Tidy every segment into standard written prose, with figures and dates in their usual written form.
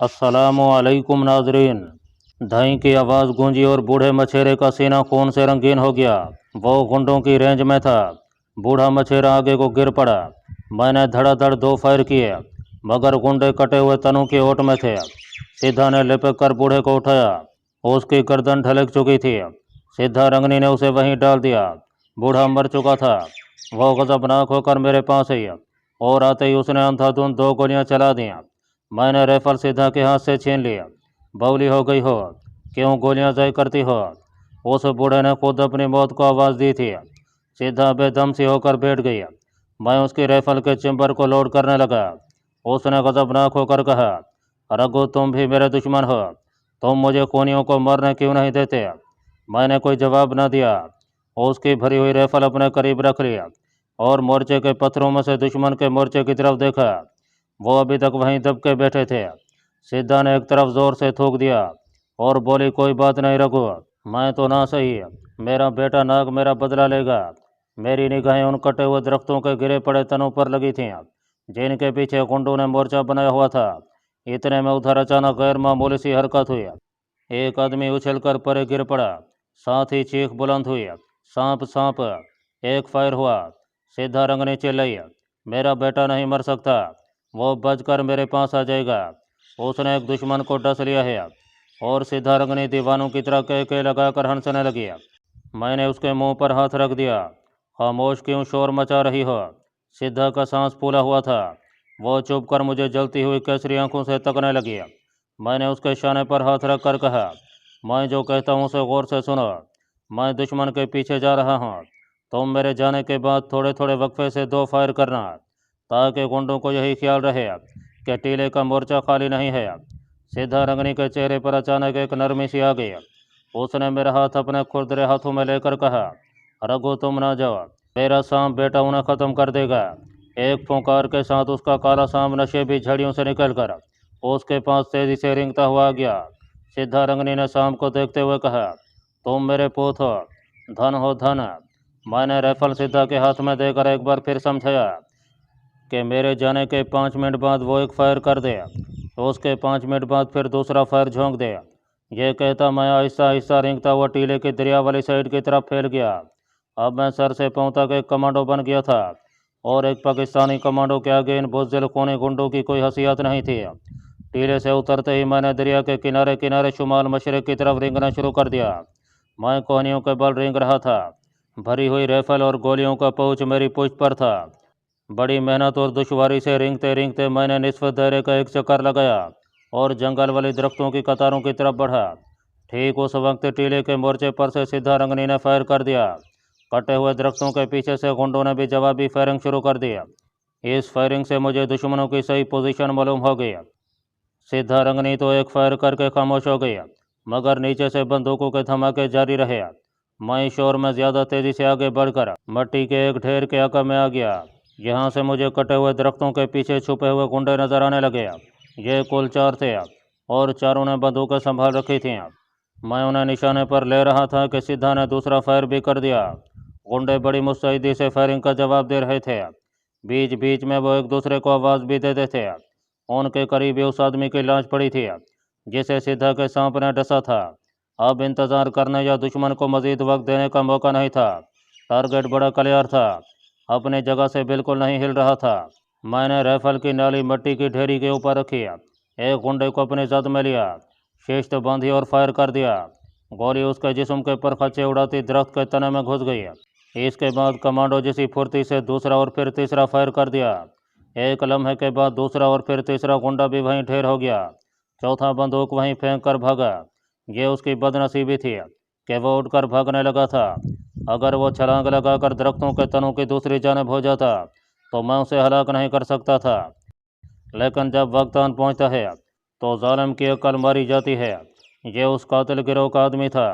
अस्सलामुअलैकुम नाजरीन। धाई की आवाज़ गूंजी और बूढ़े मछेरे का सीना खून से रंगीन हो गया। वो गुंडों की रेंज में था। बूढ़ा मछेरा आगे को गिर पड़ा। मैंने धड़ाधड़ 2 फायर किए, मगर गुंडे कटे हुए तनों की ओट में थे। सिद्धा ने लिपक कर बूढ़े को उठाया। उसकी गर्दन ढलक चुकी थी। सिद्धा रंगनी ने उसे वहीं डाल दिया। बूढ़ा मर चुका था। वो गजबनाक होकर मेरे पास आई और आते ही उसने अंधाधुंध 2 गोलियां चला दी। मैंने राइफल सिद्धा के हाथ से छीन लिया। बौली हो गई हो, क्यों गोलियां ज़ाय करती हो? उस बूढ़े ने खुद अपनी मौत को आवाज़ दी थी। सिद्धा बेदम सी होकर बैठ गई। मैं उसकी राइफल के चिंबर को लोड करने लगा। उसने गजबनाक होकर कहा, रघु तुम भी मेरे दुश्मन हो, तुम मुझे खूनियों को मरने क्यों नहीं देते? मैंने कोई जवाब न दिया। उसकी भरी हुई राइफल अपने करीब रख लिया और मोर्चे के पत्थरों में से दुश्मन के मोर्चे की तरफ देखा। वो अभी तक वहीं दब के बैठे थे। सिद्धा ने एक तरफ जोर से थूक दिया और बोली, कोई बात नहीं रघु, मैं तो ना सही, मेरा बेटा नाग मेरा बदला लेगा। मेरी निगाहें उन कटे हुए दरख्तों के गिरे पड़े तनों पर लगी थीं, जिनके पीछे गुंडों ने मोर्चा बनाया हुआ था। इतने में उधर अचानक गैर मामूली सी हरकत हुई। एक आदमी उछलकर परे गिर पड़ा। साथ ही चीख बुलंद हुई, सांप सांप। एक फायर हुआ। सिद्धा रंगने चिल्लाई, मेरा बेटा नहीं मर सकता, वो बचकर मेरे पास आ जाएगा। उसने एक दुश्मन को डस लिया है। और सिद्धा रंगनी दीवानों की तरह कह के लगाकर हंसने लगी। मैंने उसके मुंह पर हाथ रख दिया। खामोश क्यों शोर मचा रही हो? सिद्धा का सांस फूला हुआ था। वो चुप कर मुझे जलती हुई केसरी आंखों से तकने लगी। मैंने उसके शाने पर हाथ रख कर कहा, मैं जो कहता हूँ उसे गौर से सुनो। मैं दुश्मन के पीछे जा रहा हूँ। तुम मेरे जाने के बाद थोड़े थोड़े वक्फे से 2 फायर करना, ताकि गुंडों को यही ख्याल रहे कि टीले का मोर्चा खाली नहीं है। सिद्धा रंगनी के चेहरे पर अचानक एक नरमी सी आ गई। उसने मेरा हाथ अपने खुरदरे हाथों में लेकर कहा, रघु तुम ना जाओ, मेरा सांप बेटा उन्हें ख़त्म कर देगा। एक फुंकार के साथ उसका काला सांप नशेबी झड़ियों से निकलकर उसके पास तेजी से रेंगता हुआ आ गया। सिद्धा रंगनी ने सांप को देखते हुए कहा, तुम मेरे पूत हो, धन हो धन। मैंने राइफल सिद्धा के हाथ में देकर एक बार फिर समझाया कि मेरे जाने के 5 मिनट बाद वो एक फायर कर दे, तो उसके 5 मिनट बाद फिर दूसरा फायर झोंक दे। ये कहता मैं आहिस्ता आहिस्ता रेंगता हुआ टीले की दरिया वाली साइड की तरफ फैल गया। अब मैं सर से पांव तक एक कमांडो बन गया था, और एक पाकिस्तानी कमांडो के आगे इन बुज़दिल खूनी गुंडों की कोई हसीयत नहीं थी। टीले से उतरते ही मैंने दरिया के किनारे किनारे शुमाल मशरक़ की तरफ रेंगना शुरू कर दिया। मैं कोहनियों के बल रेंग रहा था। भरी हुई राइफल और गोलियों का पाउच मेरी पुश्त पर था। बड़ी मेहनत और दुश्वारी से रेंगते रेंगते मैंने निस्फ दायरे का एक चक्कर लगाया और जंगल वाली दरख्तों की कतारों की तरफ बढ़ा। ठीक उस वक्त टीले के मोर्चे पर से सिद्धा रंगनी ने फायर कर दिया। कटे हुए दरख्तों के पीछे से गुंडों ने भी जवाबी फायरिंग शुरू कर दिया। इस फायरिंग से मुझे दुश्मनों की सही पोजीशन मालूम हो गई। सिद्धा रंगनी तो एक फायर करके खामोश हो गई, मगर नीचे से बंदूकों के धमाके जारी रहे। मैं शोर में ज़्यादा तेज़ी से आगे बढ़कर मट्टी के एक ढेर के आका में आ गया। यहाँ से मुझे कटे हुए दरख्तों के पीछे छुपे हुए गुंडे नजर आने लगे। ये कुल 4 थे और चारों ने बंदूकें संभाल रखी थीं। मैं उन्हें निशाने पर ले रहा था कि सिद्धा ने दूसरा फायर भी कर दिया। गुंडे बड़ी मुस्तैदी से फायरिंग का जवाब दे रहे थे। बीच बीच में वो एक दूसरे को आवाज़ भी देते थे। उनके करीब ही उस आदमी की लाश पड़ी थी जिसे सिद्धा के सांप ने डसा था। अब इंतज़ार करने या दुश्मन को मजीद वक्त देने का मौका नहीं था। टारगेट बड़ा क्लियर था, अपनी जगह से बिल्कुल नहीं हिल रहा था। मैंने राइफल की नाली मट्टी की ढेरी के ऊपर रखी। एक गुंडे को अपनी जद में लिया, शिश्त बांधी और फायर कर दिया। गोली उसके जिस्म के परखच्चे उड़ाती दरख्त के तने में घुस गई। इसके बाद कमांडो जैसी फुर्ती से दूसरा और फिर तीसरा फायर कर दिया। एक लम्हे के बाद दूसरा और फिर तीसरा गुंडा भी वहीं ढेर हो गया। चौथा बंदूक वहीं फेंक कर भागा। ये उसकी बदनसीबी थी कि वो उठकर भागने लगा था। अगर वो छलांग लगाकर दरख्तों के तनों की दूसरी जानिब हो जाता तो मैं उसे हलाक नहीं कर सकता था। लेकिन जब वक्त आन पहुंचता है तो जालिम की अकल मारी जाती है। ये उस कातिल गिरोह का आदमी था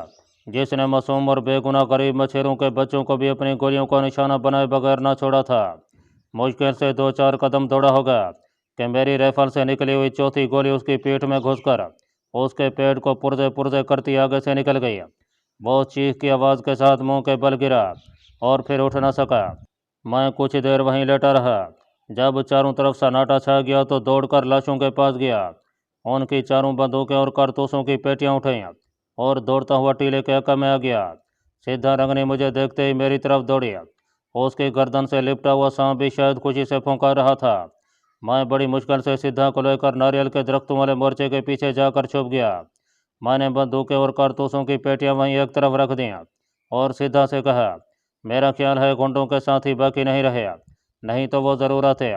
जिसने मासूम और बेगुनाह गरीब मछेरों के बच्चों को भी अपनी गोलियों का निशाना बनाए बगैर ना छोड़ा था। मुश्किल से 2-4 कदम दौड़ा होगा कि मेरी राइफल से निकली हुई चौथी गोली उसकी पीठ में घुसकर उसके पेट को पुर्जे पुर्जे करती आगे से निकल गई। वो चीख की आवाज़ के साथ मुंह के बल गिरा और फिर उठ न सका। मैं कुछ देर वहीं लेटा रहा। जब चारों तरफ सन्नाटा छा गया तो दौड़कर लाशों के पास गया उनकी चारों बंदूकें और कारतूसों की पेटियां उठाई और दौड़ता हुआ टीले के हक्का में आ गया। सिद्धा रंग ने मुझे देखते ही मेरी तरफ दौड़ी। उसकी गर्दन से लिपटा हुआ सांप भी शायद खुशी से फुंकार रहा था। मैं बड़ी मुश्किल से सिद्धा को लेकर नारियल के दरख्तों वाले मोर्चे के पीछे जाकर छुप गया। मैंने बंदूकें और कारतूसों की पेटियां वहीं एक तरफ रख दी और सिद्धा से कहा, मेरा ख्याल है गुंडों के साथ ही बाकी नहीं रहे, नहीं तो वो ज़रूर आते।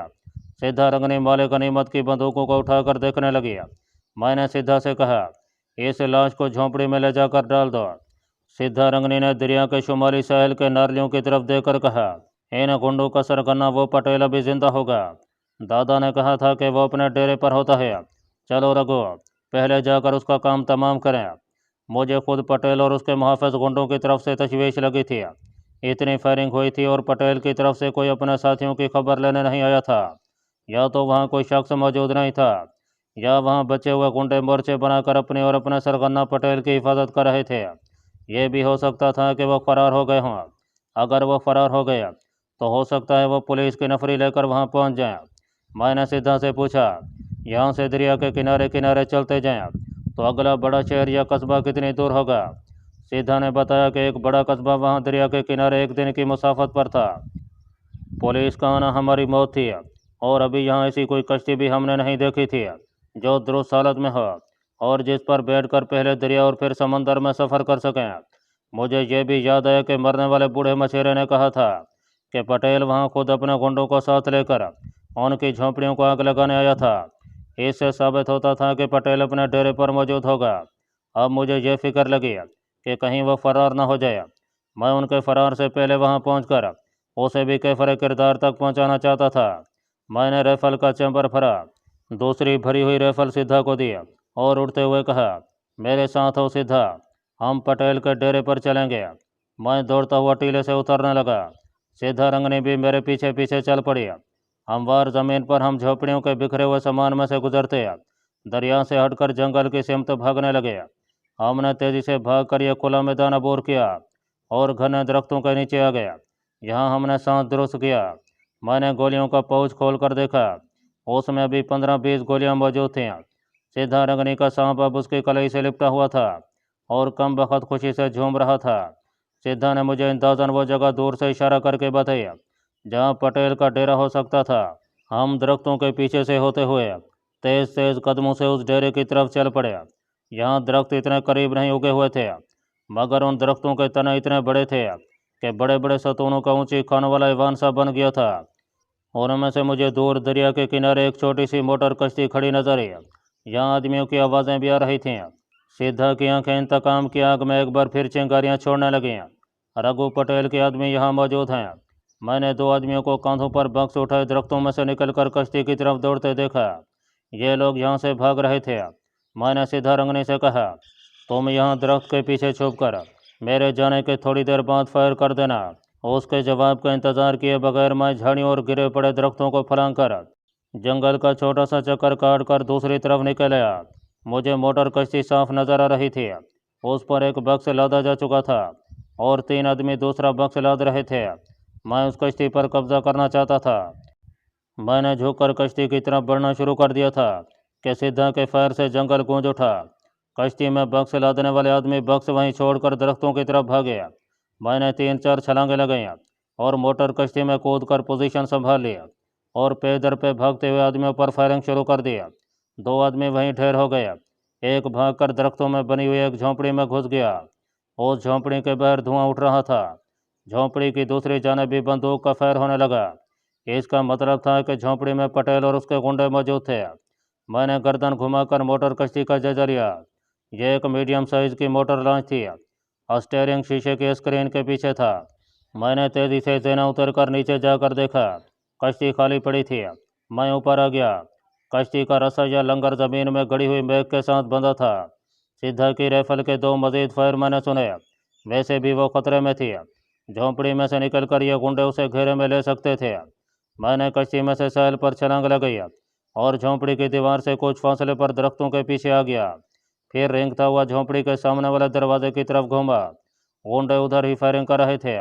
सिद्धा रंग ने मालिक गनीमत की बंदूकों को उठाकर देखने लगी। मैंने सिद्धा से कहा, इस लाश को झोंपड़ी में ले जाकर डाल दो। सिद्धा रंगनी ने दरिया के शुमाली साहिल के नारियों की तरफ देखकर कहा, इन गुंडों का सरगना वो पटेल अभी जिंदा होगा। दादा ने कहा था कि वो अपने डेरे पर होता है। चलो रघु, पहले जाकर उसका काम तमाम करें। मुझे खुद पटेल और उसके मुहाफिज गुंडों की तरफ से तशवीश लगी थी। इतनी फायरिंग हुई थी और पटेल की तरफ से कोई अपने साथियों की खबर लेने नहीं आया था। या तो वहाँ कोई शख्स मौजूद नहीं था, या वहाँ बचे हुए गुंडे मोर्चे बनाकर अपने और अपने सरगना पटेल की हिफाजत कर रहे थे। ये भी हो सकता था कि वह फरार हो गए हों। अगर वह फरार हो गए तो हो सकता है वह पुलिस की नफरी लेकर वहाँ पहुँच जाएं। मैंने सिद्धा से पूछा, यहाँ से दरिया के किनारे किनारे चलते जाएं तो अगला बड़ा शहर या कस्बा कितनी दूर होगा? सिद्धा ने बताया कि एक बड़ा कस्बा वहाँ दरिया के किनारे एक दिन की मुसाफत पर था। पुलिस का आना हमारी मौत थी और अभी यहाँ ऐसी कोई कश्ती भी हमने नहीं देखी थी जो दुरुस्त हालत में हो और जिस पर बैठकर पहले दरिया और फिर समंदर में सफ़र कर सकें। मुझे ये भी याद आया कि मरने वाले बूढ़े मछेरे ने कहा था कि पटेल वहाँ खुद अपने गुंडों को साथ लेकर उनकी झोंपड़ियों को आग लगाने आया था। इससे साबित होता था कि पटेल अपने डेरे पर मौजूद होगा। अब मुझे ये फिक्र लगी कि कहीं वह फरार न हो जाए। मैं उनके फरार से पहले वहाँ पहुँचकर उसे भी कैफरे किरदार तक पहुँचाना चाहता था। मैंने राइफल का चैम्बर भरा, दूसरी भरी हुई राइफल सिद्धा को दी और उड़ते हुए कहा, मेरे साथ हो सिद्धा, हम पटेल के डेरे पर चलेंगे। मैं दौड़ता हुआ टीले से उतरने लगा। सिद्धा रंगनी भी मेरे पीछे पीछे चल पड़ी। हमवार ज़मीन पर हम झोपड़ियों के बिखरे हुए सामान में से गुजरते दरिया से हटकर जंगल की सिमत भागने लगे। हमने तेज़ी से भागकर यह खुला मैदान अबूर किया और घने दरख्तों के नीचे आ गया। यहाँ हमने सांस दुरुस्त किया। मैंने गोलियों का पाउच खोल कर देखा, उसमें अभी 15-20 गोलियाँ मौजूद थीं। सिद्धा रंगनी का सांप अब उसकी कलाई से लिपटा हुआ था और कम बखत खुशी से झूम रहा था। सिद्धा ने मुझे अंदाज़न वो जगह दूर से इशारा करके बताई जहाँ पटेल का डेरा हो सकता था। हम दरख्तों के पीछे से होते हुए तेज़ तेज़ कदमों से उस डेरे की तरफ चल पड़े। यहाँ दरख्त इतने करीब नहीं उगे हुए थे, मगर उन दरख्तों के तने इतने बड़े थे कि बड़े बड़े सतूनों का ऊंची खाने वाला ईवान सा बन गया था। उनमें से मुझे दूर दरिया के किनारे एक छोटी सी मोटर कश्ती खड़ी नजर आई। यहाँ आदमियों की आवाज़ें भी आ रही थीं। सिद्धा की आंखें इंतकाम की आग में एक बार फिर चिंगारियाँ छोड़ने लगीं। रघु पटेल के आदमी यहाँ मौजूद हैं। मैंने 2 आदमियों को कांधों पर बक्स उठाए दरख्तों में से निकलकर कश्ती की तरफ दौड़ते देखा। ये लोग यहाँ से भाग रहे थे। मैंने सिद्धा रंगनी से कहा, तुम यहाँ दरख्त के पीछे छुपकर मेरे जाने के थोड़ी देर बाद फायर कर देना। उसके जवाब का इंतज़ार किए बगैर मैं झाड़ियों और गिरे पड़े दरख्तों को फलांग कर जंगल का छोटा सा चक्कर काट कर दूसरी तरफ निकल आया। मुझे मोटर कश्ती साफ नजर आ रही थी। उस पर एक बक्स लादा जा चुका था और 3 आदमी दूसरा बक्स लाद रहे थे। मैं उस कश्ती पर कब्जा करना चाहता था। मैंने झुककर कश्ती की तरफ बढ़ना शुरू कर दिया था कि सिद्धा के फायर से जंगल गूंज उठा। कश्ती में बक्स लादने वाले आदमी बक्स वहीं छोड़कर दरख्तों की तरफ भागे। मैंने 3-4 छलांगे लगाई और मोटर कश्ती में कूदकर पोजीशन संभाल लिया और पे दर पे भागते हुए आदमियों पर फायरिंग शुरू कर दिया। 2 आदमी वहीं ढेर हो गए। एक भागकर दरख्तों में बनी हुई एक झोंपड़ी में घुस गया। उस झोंपड़ी के बाहर धुआं उठ रहा था। झोंपड़ी की दूसरी जानिब भी बंदूक का फायर होने लगा। इसका मतलब था कि झोंपड़ी में पटेल और उसके गुंडे मौजूद थे। मैंने गर्दन घुमाकर मोटर कश्ती का जायजा लिया। यह एक मीडियम साइज की मोटर लॉन्च थी। स्टीयरिंग शीशे के स्क्रीन के पीछे था। मैंने तेज़ी से ज़ेना उतरकर नीचे जाकर देखा। कश्ती खाली पड़ी थी। मैं ऊपर आ गया। कश्ती का रस्सा या लंगर ज़मीन में गड़ी हुई मैग के साथ बंधा था। सिद्धा की राइफल के 2 मजीद फायर मैंने सुने। वैसे भी वो खतरे में थी। झोंपड़ी में से निकलकर ये गुंडे उसे घेरे में ले सकते थे। मैंने कश्ती में से साहिल पर छलांग लगाई और झोंपड़ी की दीवार से कुछ फासले पर दरख्तों के पीछे आ गया। फिर रेंगता हुआ झोंपड़ी के सामने वाले दरवाजे की तरफ घूमा। गुंडे उधर ही फायरिंग कर रहे थे।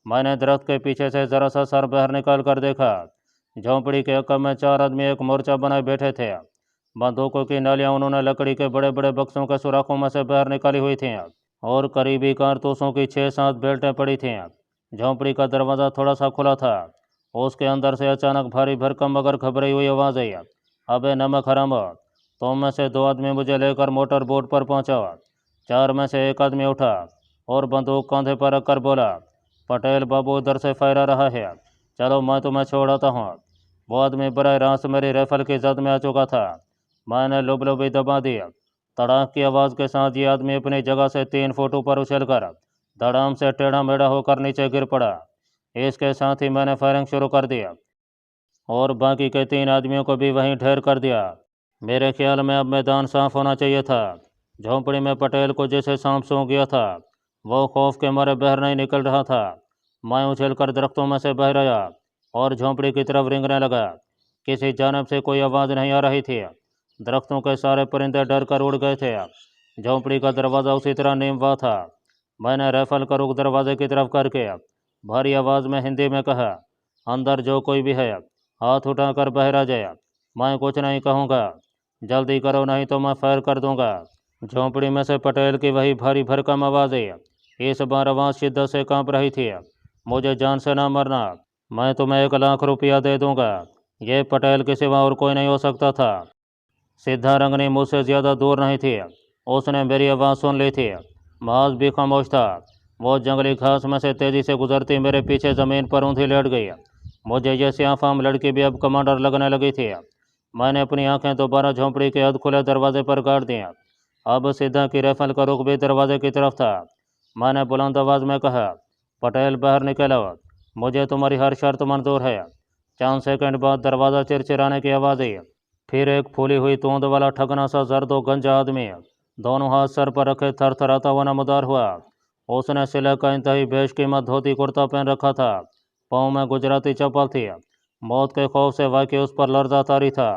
मैंने दरख्त के पीछे से जरा सा सर बाहर निकाल कर देखा। झोंपड़ी के अक्का में 4 आदमी एक मोर्चा बनाए बैठे थे। बंदूकों की नलियां उन्होंने लकड़ी के बड़े बड़े बक्सों के सुराखों में से बाहर निकाली हुई थीं और करीबी कारतूसों की 6-7 बेल्टें पड़ी थीं। झोंपड़ी का दरवाज़ा थोड़ा सा खुला था। उसके अंदर से अचानक भारी भरकम मगर घबराई हुई आवाज़ आई, अबे नमक हराम, तुम में से 2 आदमी मुझे लेकर मोटर बोट पर पहुंचाओ। 4 में से एक आदमी उठा और बंदूक कंधे पर रखकर बोला, पटेल बाबू उधर से फायर आ रहा है, चलो मैं तुम्हें छोड़ आता हूँ। वो आदमी बराह रास्त मेरी राइफल की जद में आ चुका था। मैंने लुबलुबी दबा दी। तड़ाक की आवाज़ के साथ ये आदमी अपनी जगह से 3 फुट ऊपर उछलकर धड़ाम से टेढ़ा मेढ़ा होकर नीचे गिर पड़ा। इसके साथ ही मैंने फायरिंग शुरू कर दिया और बाकी के 3 आदमियों को भी वहीं ढेर कर दिया। मेरे ख्याल में अब मैदान साफ होना चाहिए था। झोंपड़ी में पटेल को जैसे सांप सूंघ गया था। वो खौफ के मारे बाहर नहीं निकल रहा था। मैं उछलकर दरख्तों में से बाहर आया और झोंपड़ी की तरफ रेंगने लगा। किसी जानब से कोई आवाज़ नहीं आ रही थी। दरख्तों के सारे परिंदे डर कर उड़ गए थे। झोंपड़ी का दरवाज़ा उसी तरह नीम हुआ था। मैंने राइफल का रुख दरवाजे की तरफ करके भारी आवाज़ में हिंदी में कहा, अंदर जो कोई भी है हाथ उठाकर बाहर आ जाए। मैं कुछ नहीं कहूँगा, जल्दी करो नहीं तो मैं फायर कर दूंगा। झोंपड़ी में से पटेल की वही भारी भरकम आवाज़ आई। इस बार आवाज़ शिद्दत से कांप रही थी, मुझे जान से ना मरना, मैं तुम्हें 1 लाख रुपया दे दूंगा। ये पटेल के सिवा और कोई नहीं हो सकता था। सिद्धारंगनी मुझसे ज़्यादा दूर नहीं थी। उसने मेरी आवाज़ सुन ली थी। महज भी खामोश था। वो जंगली घास में से तेज़ी से गुजरती मेरे पीछे ज़मीन पर ऊँधी लेट गई। मुझे ये स्याफाम लड़की भी अब कमांडर लगने लगी थी। मैंने अपनी आंखें दोबारा झोंपड़ी के अध खुले दरवाजे पर गाड़ दी। अब सिद्धा की राइफल का रुख भी दरवाजे की तरफ था। मैंने बुलंद आवाज़ में कहा, पटेल बाहर निकलो, मुझे तुम्हारी हर शर्त मंजूर है। चंद सेकंड बाद दरवाज़ा चिरचिराने की आवाज़ आई। फिर एक फूली हुई तोंद वाला ठगना सा जर्दो गंजा आदमी दोनों हाथ सर पर रखे थरथराता हुआ नमदार हुआ। उसने सिले का इंतहाई बेशकीमत धोती कुर्ता पहन रखा था। पाँव में गुजराती चप्पल थी। मौत के खौफ से वाकई उस पर लर्जा तारी था।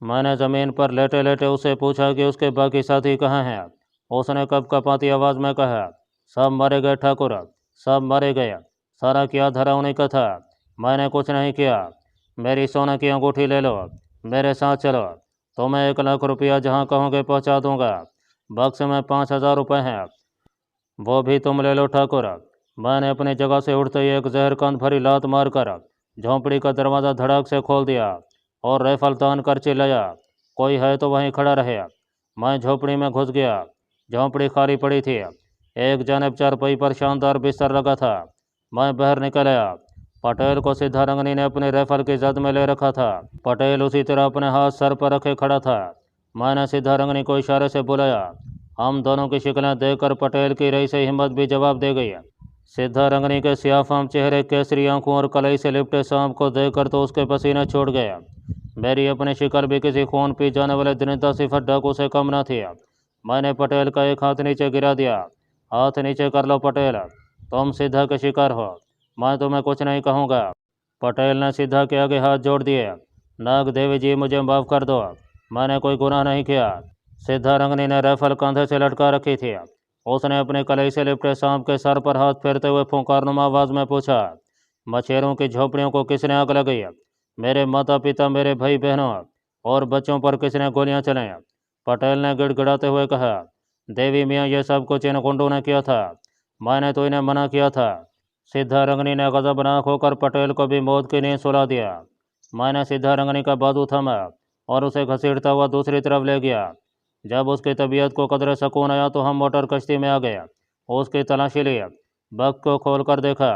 मैंने ज़मीन पर लेटे लेटे उससे पूछा कि उसके बाकी साथी कहाँ हैं। उसने कपकपाती आवाज़ में कहा, सब मारे गए ठाकुर, सब मारे गए। सारा क्या धरा उन्हीं का था, मैंने कुछ नहीं किया। मेरी सोने की अंगूठी ले लो, मेरे साथ चलो, तुम्हें 1 लाख रुपया जहाँ कहोगे पहुँचा दूँगा। बक्स में 5,000 रुपये हैं, वो भी तुम ले लो ठाकुर। मैंने अपनी जगह से उठते ही एक जहरकंद भरी लात मारकर झोंपड़ी का दरवाज़ा धड़ाक से खोल दिया और राइफल तान कर चिल्लाया, कोई है तो वहीं खड़ा रहे। मैं झोंपड़ी में घुस गया। झोंपड़ी खाली पड़ी थी। एक जानब चारपाई पर शानदार बिस्तर लगा था। मैं बाहर निकल आया। पटेल को सिद्धारंगनी ने अपनी राइफल की जद में ले रखा था। पटेल उसी तरह अपने हाथ सर पर रखे खड़ा था। मैंने सिद्धारंगनी को इशारे से बुलाया। हम दोनों की शिकलें देखकर पटेल की रही से हिम्मत भी जवाब दे गई। सिद्धारंगनी के स्याफाम चेहरे, केसरी आंखों और कलाई से लिपटे सांप को देखकर तो उसके पसीने छूट गए। मेरी अपनी शिकल भी किसी खून पी जाने वाले दरिंदा सिफत डाकू से कम न थी। मैंने पटेल का एक हाथ नीचे गिरा दिया। हाथ नीचे कर लो पटेल, तुम सिद्धा के शिकार हो, मैं तुम्हें कुछ नहीं कहूँगा। पटेल ने सिद्धा के आगे हाथ जोड़ दिए। नाग देवी जी, मुझे माफ़ कर दो, मैंने कोई गुनाह नहीं किया। सिद्धारंगनी ने राइफल कंधे से लटका रखी थी। उसने अपने कलाई से लिपटे सांप के सर पर हाथ फेरते हुए फुंकारनुमा आवाज़ में पूछा, मछेरों की झोपड़ियों को किसने आग लगाई? मेरे माता पिता, मेरे भाई बहनों और बच्चों पर किसने गोलियां चलाई? पटेल ने गिड़गिड़ाते हुए कहा, देवी मियाँ, ये सब कुछ इन गुंडों ने किया था, मैंने तो इन्हें मना किया था। सिद्धारंगनी ने गजबनाक होकर पटेल को भी मौत की नींद सुला दिया। मैंने सिद्धारंगनी का बाजू थामा और उसे घसीटता हुआ दूसरी तरफ ले गया। जब उसकी तबीयत को कदरे सुकून आया तो हम मोटर कश्ती में आ गए। उसकी तलाशी ली, बक्स को खोल कर देखा।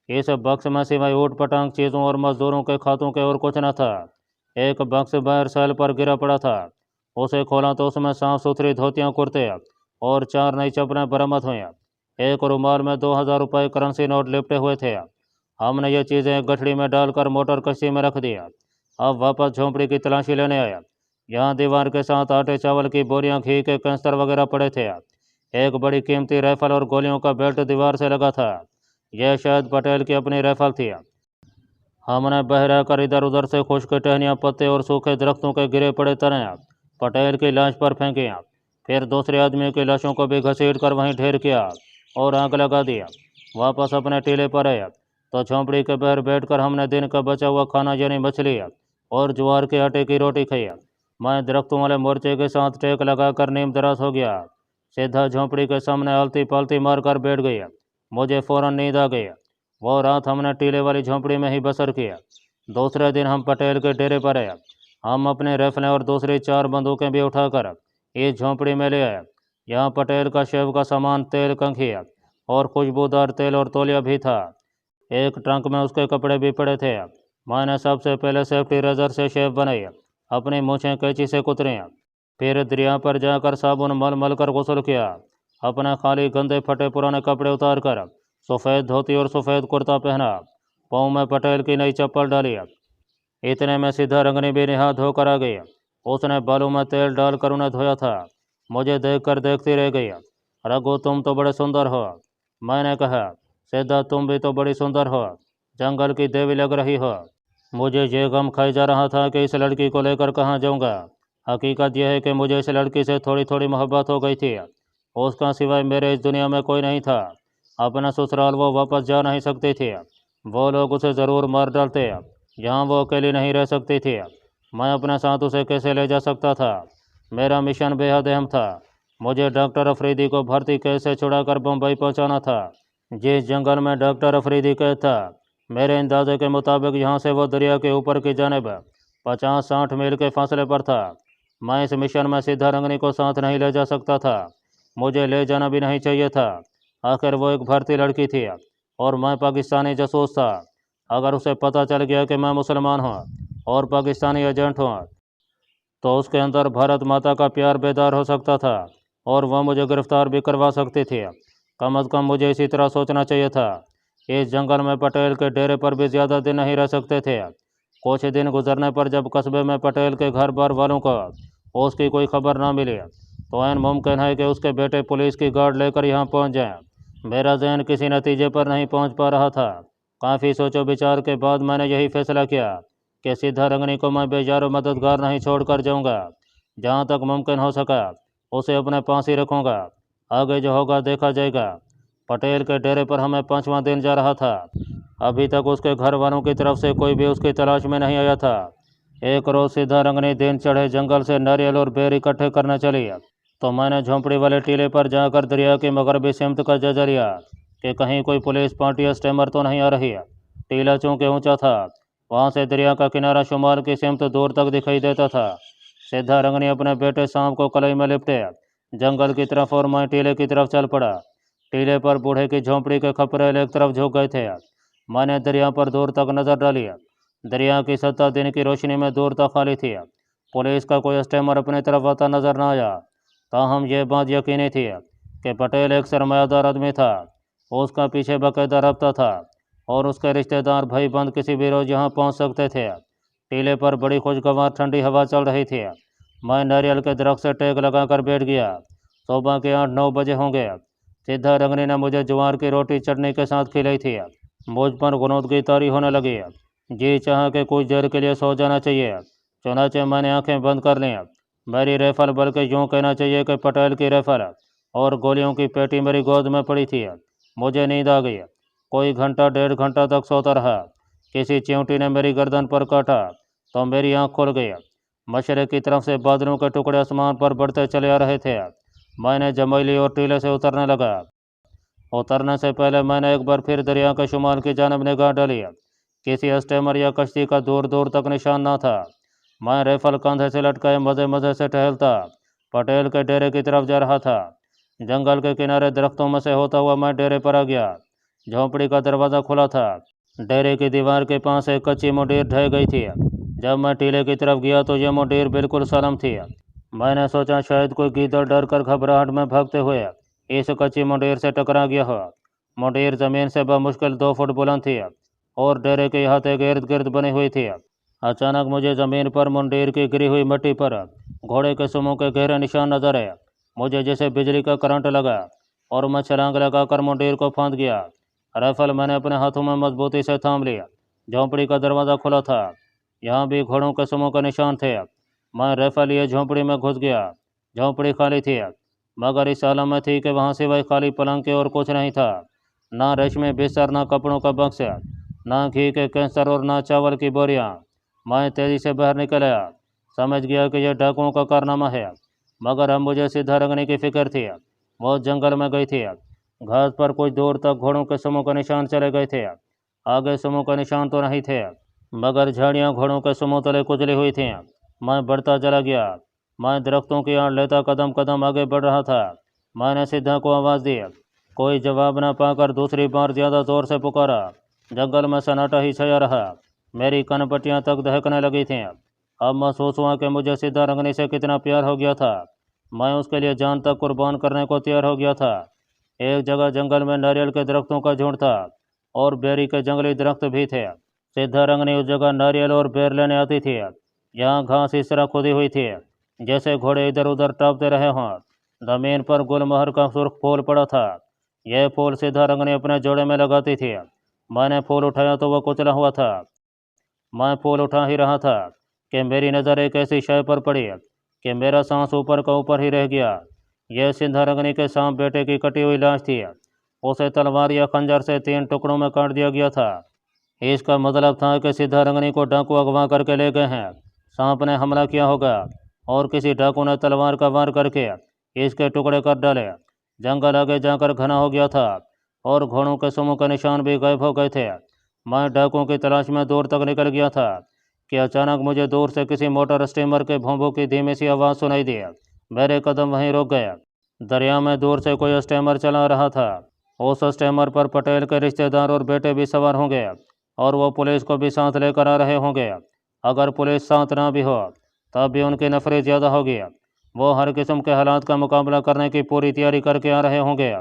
इस बक्स में सिवाय ऊट पटांग चीज़ों और मजदूरों के खातों के और कुछ न था। एक बक्स बाहर सेल पर गिरा पड़ा था। उसे खोला तो उसमें साफ सुथरी धोतियाँ, कुर्ते और 4 नई चप्पलें बरामद हुई। एक रुमाल में 2,000 रुपये करेंसी नोट लिपटे हुए थे। हमने ये चीज़ें एक गठड़ी में डालकर मोटर कश्ती में रख दिया। अब वापस झोंपड़ी की तलाशी लेने आया। यहाँ दीवार के साथ आटे चावल की बोरियां, घी के कैंसर वगैरह पड़े थे। एक बड़ी कीमती राइफल और गोलियों का बेल्ट दीवार से लगा था। यह शायद पटेल की अपनी राइफल थी। हमने बह रहकर इधर उधर से खुश्क टहनियाँ, पत्ते और सूखे दरख्तों के गिरे पड़े तने पटेल की लाश पर फेंकी। फिर दूसरे आदमियों की लाशों को भी घसीट कर वहीं ढेर किया और आग लगा दिया। वापस अपने टीले पर आया तो झोंपड़ी के बाहर बैठकर हमने दिन का बचा हुआ खाना यानी मछली और ज्वार के आटे की रोटी खाई। मैं दरख्तों वाले मोर्चे के साथ टेक लगाकर नीम दराज हो गया। सीधा झोंपड़ी के सामने आलती पालती मारकर बैठ गया। मुझे फौरन नींद आ गई। वो रात हमने टीले वाली झोंपड़ी में ही बसर किया। दूसरे दिन हम पटेल के डेरे पर आए। हम अपने राइफलें और दूसरी 4 बंदूकें भी उठाकर इस झोंपड़ी में ले आए। यहाँ पटेल का शेव का सामान, तेल, कंघी और खुशबूदार तेल और तौलिया भी था। एक ट्रंक में उसके कपड़े भी पड़े थे। मैंने सबसे पहले सेफ्टी रेजर से शेव बनाई, अपनी मूछें कैंची से कुतरी, फिर दरिया पर जाकर साबुन मल मल कर गुस्ल किया। अपने खाली गंदे फटे पुराने कपड़े उतार कर सफ़ेद धोती और सफ़ेद कुर्ता पहना। पाँव में पटेल की नई चप्पल डाली। इतने में सीधा रंगनी भी निहा धोकर आ गई। उसने बालों में तेल डालकर उन्हें धोया था। मुझे देखकर देखती रह गई। रघु, तुम तो बड़े सुंदर हो। मैंने कहा, सीधा तुम भी तो बड़ी सुंदर हो, जंगल की देवी लग रही हो। मुझे ये गम खाई जा रहा था कि इस लड़की को लेकर कहाँ जाऊँगा। हकीकत यह है कि मुझे इस लड़की से थोड़ी थोड़ी मोहब्बत हो गई थी। उसका सिवाय मेरे इस दुनिया में कोई नहीं था। अपना ससुराल वो वापस जा नहीं सकती थी। वो लोग उसे ज़रूर मार डालते। जहाँ वो अकेली नहीं रह सकती थी, मैं अपने साथ उसे कैसे ले जा सकता था। मेरा मिशन बेहद अहम था। मुझे डॉक्टर अफरीदी को भर्ती केस से छुड़ाकर बम्बई पहुँचाना था। जिस जंगल में डॉक्टर अफरीदी कैद था, मेरे अंदाजे के मुताबिक यहाँ से वो दरिया के ऊपर की जानिब 50-60 मील के फासले पर था। मैं इस मिशन में सीधा रंगनी को साथ नहीं ले जा सकता था। मुझे ले जाना भी नहीं चाहिए था। आखिर वो एक भारतीय लड़की थी और मैं पाकिस्तानी जासूस था। अगर उसे पता चल गया कि मैं मुसलमान हूँ और पाकिस्तानी एजेंट हूँ, तो उसके अंदर भारत माता का प्यार बेदार हो सकता था और वह मुझे गिरफ्तार भी करवा सकती थी। कम अज़ कम मुझे इसी तरह सोचना चाहिए था। इस जंगल में पटेल के डेरे पर भी ज़्यादा दिन नहीं रह सकते थे। कुछ दिन गुजरने पर जब कस्बे में पटेल के घर बार वालों को उसकी कोई खबर ना मिली, तो ऐन मुमकिन है कि उसके बेटे पुलिस की गार्ड लेकर यहाँ पहुँच जाएं। मेरा जहन किसी नतीजे पर नहीं पहुँच पा रहा था। काफ़ी सोचो विचार के बाद मैंने यही फैसला किया कि सीधा रंगनी को मैं बेजारो मददगार नहीं छोड़कर जाऊँगा। जहाँ तक मुमकिन हो सका उसे अपने पास ही रखूँगा। आगे जो होगा देखा जाएगा। पटेल के डेरे पर हमें 5वां दिन जा रहा था। अभी तक उसके घर वालों की तरफ से कोई भी उसकी तलाश में नहीं आया था। एक रोज़ सीधा रंगनी दिन चढ़े जंगल से नारियल और बेर इकट्ठे करने चली, तो मैंने झोंपड़ी वाले टीले पर जाकर दरिया की मगरबी सिमत का जायजा लिया कि कहीं कोई पुलिस पार्टी या स्टेमर तो नहीं आ रही है। टीला चूँकि ऊंचा था, वहाँ से दरिया का किनारा शुमाल की सिमत दूर तक दिखाई देता था। सीधा रंगनी अपने बेटे सांप को कलाई में लिपटे जंगल की तरफ और मैं टीले की तरफ चल पड़ा। टीले पर बूढ़े की झोंपड़ी के खपरेल एक तरफ झुक गए थे। मैंने दरिया पर दूर तक नजर डाली। दरिया की सतह दिन की रोशनी में दूर तक खाली थी। पुलिस का कोई स्टेमर अपनी तरफ आता नजर न आया। ताहम यह बात यकीनी थी कि पटेल एक सरमायादार आदमी था। उसका पीछे बाकायदा रब्ता था और उसके रिश्तेदार भाई बंद किसी भी रोज़ यहाँ पहुँच सकते थे। टीले पर बड़ी खुशगवार ठंडी हवा चल रही थी। मैं नारियल के दरख्त से टेक लगाकर बैठ गया। सुबह के 8-9 बजे होंगे। सीधा रंगनी ने मुझे ज्वार की रोटी चटनी के साथ खिलाई थी। मुझ पर गुनौदगी तारी होने लगी। जी चाहा कि कुछ देर के लिए सो जाना चाहिए। चुनाचे मैंने आंखें बंद कर लीं। मेरी राइफल, बल्कि यूँ कहना चाहिए कि पटेल की राइफल और गोलियों की पेटी मेरी गोद में पड़ी थी। मुझे नींद आ गई। कोई घंटा 1.5 घंटा तक सोता रहा। किसी चिंटी ने मेरी गर्दन पर काटा तो मेरी आँख खुल गई। मशरक़ की तरफ से बादलों के टुकड़े आसमान पर बढ़ते चले आ रहे थे। मैंने जमैली और टीले से उतरने लगा। उतरने से पहले मैंने एक बार फिर दरिया के शुमाल की जानब निगाह डाली। किसी स्टेमर या कश्ती का दूर दूर तक निशान न था। मैं राइफल कंधे से लटकाए मज़े मज़े से टहलता पटेल के डेरे की तरफ जा रहा था। जंगल के किनारे दरख्तों में से होता हुआ मैं डेरे पर आ गया। झोंपड़ी का दरवाज़ा खुला था। डेरे की दीवार के पास एक कच्ची मुंडेर ढह गई थी। जब मैं टीले की तरफ गया तो यह मुंडेर बिल्कुल सलम थी। मैंने सोचा शायद कोई गीदड़ डर कर घबराहट में भागते हुए इस कच्ची मुंडेर से टकरा गया हो। मुंडेर ज़मीन से बमुश्किल 2 फुट बुलंद थी और डेरे के अहाते के इर्द गिर्द बनी हुई थी। अचानक मुझे ज़मीन पर मुंडेर की गिरी हुई मिट्टी पर घोड़े के सुमों के गहरे निशान नजर आए। मुझे जैसे बिजली का करंट लगा और मैं छलांग लगाकर मुंडेर को फांद गया। राइफल मैंने अपने हाथों में मजबूती से थाम लिया। झोंपड़ी का दरवाज़ा खुला था। यहाँ भी घोड़ों के सुमों के निशान थे। मैं राइफल लिए झोंपड़ी में घुस गया। झोंपड़ी खाली थी, मगर इस आलम में थी कि वहाँ सिवाय खाली पलंग के और कुछ नहीं था। ना रेशमी बिस्तर, ना कपड़ों का बक्सा, ना घी के कैंसर और ना चावल की बोरियां। मैं तेज़ी से बाहर निकल आया। समझ गया कि यह डाकुओं का कारनामा है, मगर अब मुझे सीधा रंगने की फिक्र थी। वो जंगल में गई थी। घास पर कुछ दूर तक घोड़ों के समूह का निशान चले गए थे। आगे समूह का निशान तो नहीं थे, मगर झाड़ियाँ घोड़ों के समूह तले कुचली हुई थीं। मैं बढ़ता चला गया। मैं दरख्तों की आड़ लेता कदम कदम आगे बढ़ रहा था। मैंने सिद्धा को आवाज़ दी। कोई जवाब न पाकर दूसरी बार ज़्यादा ज़ोर से पुकारा। जंगल में सन्नाटा ही छाया रहा। मेरी कनपट्टियाँ तक दहकने लगी थीं। अब महसूस हुआ कि मुझे सीधा रंगने से कितना प्यार हो गया था। मैं उसके लिए जान तक कुर्बान करने को तैयार हो गया था। एक जगह जंगल में नारियल के दरख्तों का झुंड था और बेरी के जंगली दरख्त भी थे। सीधा रंगनी उस जगह नारियल और बेर लेने आती थी। यहाँ घास इस तरह खुदी हुई थी जैसे घोड़े इधर उधर टापते रहे हों। जमीन पर गुलमोहर का सुर्ख फूल पड़ा था। यह फूल सीधा रंगनी अपने जोड़े में लगाती थी। मैंने फूल उठाया तो वह कुचला हुआ था। मैं फूल उठा ही रहा था कि मेरी नज़र एक ऐसी शय पर पड़ी कि मेरा सांस ऊपर का ऊपर ही रह गया। यह सिंधा रंगनी के सांप बेटे की कटी हुई लाश थी। उसे तलवार या खंजर से 3 टुकड़ों में काट दिया गया था। इसका मतलब था कि सिद्धा रंगनी को डाकू अगवा करके ले गए हैं। सांप ने हमला किया होगा और किसी डाकू ने तलवार का वार करके इसके टुकड़े कर डाले। जंगल आगे जाकर घना हो गया था और घोड़ों के समूह के निशान भी गायब हो गए थे। मैं डाकुओं की तलाश में दूर तक निकल गया था कि अचानक मुझे दूर से किसी मोटर स्टीमर के भोंभू की धीमी सी आवाज़ सुनाई दी। मेरे कदम वहीं रुक गए। दरिया में दूर से कोई स्टीमर चला रहा था। उस स्टीमर पर पटेल के रिश्तेदार और बेटे भी सवार होंगे और वो पुलिस को भी साथ लेकर आ रहे होंगे। अगर पुलिस साथ ना भी हो तब भी उनकी नफरत ज़्यादा होगी। वो हर किस्म के हालात का मुकाबला करने की पूरी तैयारी करके आ रहे होंगे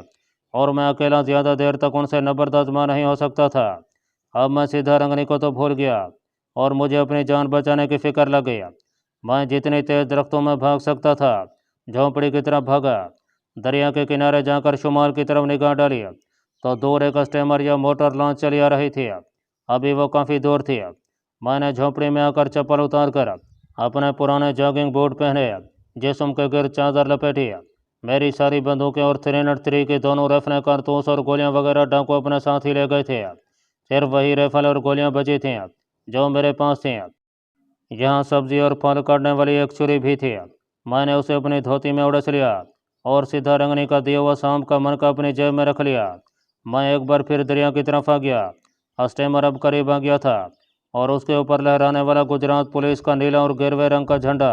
और मैं अकेला ज़्यादा देर तक उनसे नबर्द आज़मा नहीं हो सकता था। अब मैं सीधा रंगनी को तो भूल गया और मुझे अपनी जान बचाने की फिक्र लग गई। मैं जितनी तेज़ दरख्तों में भाग सकता था झोंपड़ी की तरफ भागा। दरिया के किनारे जाकर शुमाल की तरफ निगाह डाली तो दूर एक स्टीमर या मोटर लॉन्च चली आ रही थी। अभी वो काफ़ी दूर थी। मैंने झोंपड़ी में आकर चप्पल उतार कर अपने पुराने जॉगिंग बूट पहने, जिस्म के गिर्द चादर लपेटी। मेरी सारी बंदूकें और 303 की दोनों राइफलें, कारतूस और गोलियां वगैरह डाकू अपने साथ ही ले गए थे। सिर्फ वही राइफल और गोलियां बची थीं जो मेरे पास थीं। यहाँ सब्जी और फल काटने वाली एक छुरी भी थी। मैंने उसे अपनी धोती में उड़स लिया और सीधा रंगनी का दिया हुआ सांप का मनका अपनी जेब में रख लिया। मैं एक बार फिर दरिया की तरफ आ गया। स्टीमर अब करीब आ गया था और उसके ऊपर लहराने वाला गुजरात पुलिस का नीला और गिरवे रंग का झंडा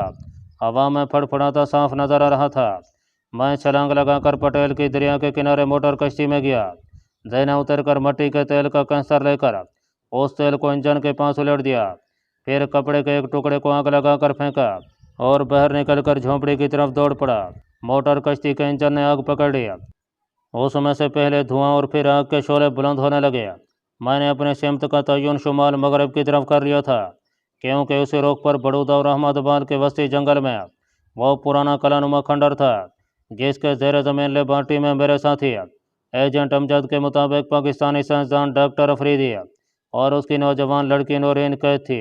हवा में फड़फड़ाता साफ नजर आ रहा था। मैं छलांग लगाकर पटेल की दरिया के किनारे मोटर कश्ती में गया। जैना उतरकर मिट्टी के तेल का कैंसर लेकर उस तेल को इंजन के पास उलट दिया। फिर कपड़े के एक टुकड़े को आग लगाकर फेंका और बाहर निकलकर झोंपड़ी की तरफ दौड़ पड़ा। मोटर कश्ती के इंजन ने आग पकड़ लिया। उसमें से पहले धुआं और फिर आग के शोले बुलंद होने लगे। मैंने अपने सिमत का तयन शुमाल मगरब की तरफ कर लिया था, क्योंकि उसी रोक पर बड़ौदा और अहमदाबाद के वस्ती जंगल में वो पुराना कलानुमा खंडर था जिसके ज़ेर ज़मीन लेबार्टी में मेरे साथी एजेंट अमजद के मुताबिक पाकिस्तानी साइंसदान डॉक्टर अफरीदी और उसकी नौजवान लड़की नौरीन कैद थी।